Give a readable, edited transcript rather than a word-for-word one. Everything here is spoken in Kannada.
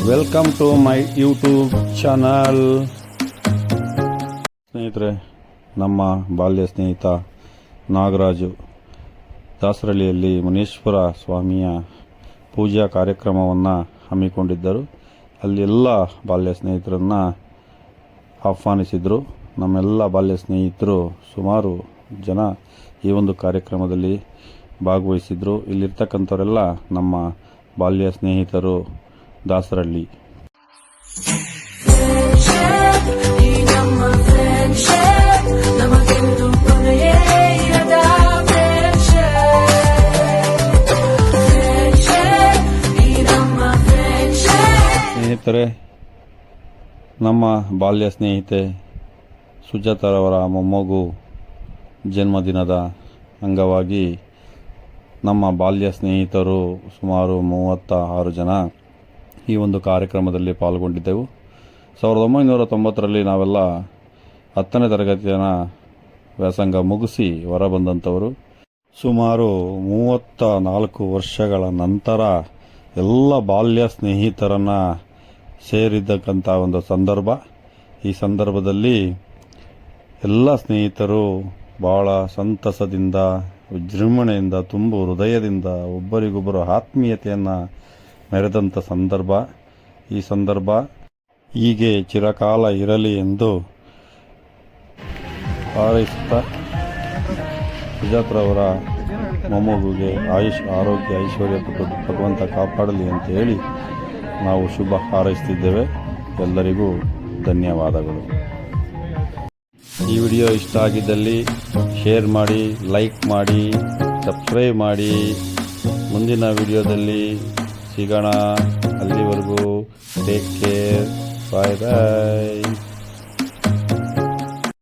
Welcome to my YouTube channel. ಸ್ನೇಹಿತರೆ, ನಮ್ಮ ಬಾಲ್ಯ ಸ್ನೇಹಿತ ನಾಗರಾಜು ದಾಸರಳ್ಳಿಯಲ್ಲಿ ಮುನೇಶ್ವರ ಸ್ವಾಮಿಯ ಪೂಜಾ ಕಾರ್ಯಕ್ರಮವನ್ನು ಹಮ್ಮಿಕೊಂಡಿದ್ದರು. ಅಲ್ಲಿ ಎಲ್ಲ ಬಾಲ್ಯ ಸ್ನೇಹಿತರನ್ನು ಆಹ್ವಾನಿಸಿದರು. ನಮ್ಮೆಲ್ಲ ಬಾಲ್ಯ ಸ್ನೇಹಿತರು ಸುಮಾರು ಜನ ಈ ಒಂದು ಕಾರ್ಯಕ್ರಮದಲ್ಲಿ ಭಾಗವಹಿಸಿದರು. ಇಲ್ಲಿರ್ತಕ್ಕಂಥವರೆಲ್ಲ ನಮ್ಮ ಬಾಲ್ಯ ಸ್ನೇಹಿತರು ದಾಸರಳ್ಳಿ. ಸ್ನೇಹಿತರೆ, ನಮ್ಮ ಬಾಲ್ಯ ಸ್ನೇಹಿತೆ ಸುಜಾತಾರವರ ಮೊಮ್ಮಗು ಜನ್ಮದಿನದ ಅಂಗವಾಗಿ ನಮ್ಮ ಬಾಲ್ಯ ಸ್ನೇಹಿತರು ಸುಮಾರು 36 ಜನ ಈ ಒಂದು ಕಾರ್ಯಕ್ರಮದಲ್ಲಿ ಪಾಲ್ಗೊಂಡಿದ್ದೆವು. 1990ರಲ್ಲಿ ನಾವೆಲ್ಲ 10ನೇ ತರಗತಿಯನ್ನು ವ್ಯಾಸಂಗ ಮುಗಿಸಿ ಹೊರಬಂದಂಥವರು. ಸುಮಾರು 34 ವರ್ಷಗಳ ನಂತರ ಎಲ್ಲ ಬಾಲ್ಯ ಸ್ನೇಹಿತರನ್ನು ಸೇರಿದ್ದಕ್ಕಂಥ ಒಂದು ಸಂದರ್ಭ. ಈ ಸಂದರ್ಭದಲ್ಲಿ ಎಲ್ಲ ಸ್ನೇಹಿತರು ಬಹಳ ಸಂತಸದಿಂದ, ವಿಜೃಂಭಣೆಯಿಂದ, ತುಂಬು ಹೃದಯದಿಂದ ಒಬ್ಬರಿಗೊಬ್ಬರು ಆತ್ಮೀಯತೆಯನ್ನು ಮೆರೆದಂಥ ಸಂದರ್ಭ. ಈ ಸಂದರ್ಭ ಹೀಗೆ ಚಿರಕಾಲ ಇರಲಿ ಎಂದು ಹಾರೈಸುತ್ತಾ ಸುಜಾತ್ರವರ ಮೊಮ್ಮಗುಗೆ ಆಯುಷ್, ಆರೋಗ್ಯ, ಐಶ್ವರ್ಯ ಕೊಟ್ಟು ಭಗವಂತ ಕಾಪಾಡಲಿ ಅಂತ ಹೇಳಿ ನಾವು ಶುಭ ಹಾರೈಸುತ್ತಿದ್ದೇವೆ. ಎಲ್ಲರಿಗೂ ಧನ್ಯವಾದಗಳು. ಈ ವಿಡಿಯೋ ಇಷ್ಟ ಆಗಿದ್ದಲ್ಲಿ ಶೇರ್ ಮಾಡಿ, ಲೈಕ್ ಮಾಡಿ, ಸಬ್ಸ್ಕ್ರೈಬ್ ಮಾಡಿ. ಮುಂದಿನ ವಿಡಿಯೋದಲ್ಲಿ ಸಿಗೋಣ. ಅಲ್ಲಿವರೆಗೂ ಟೇಕ್ ಕೇರ್. ಬಾಯ್ ಬಾಯ್.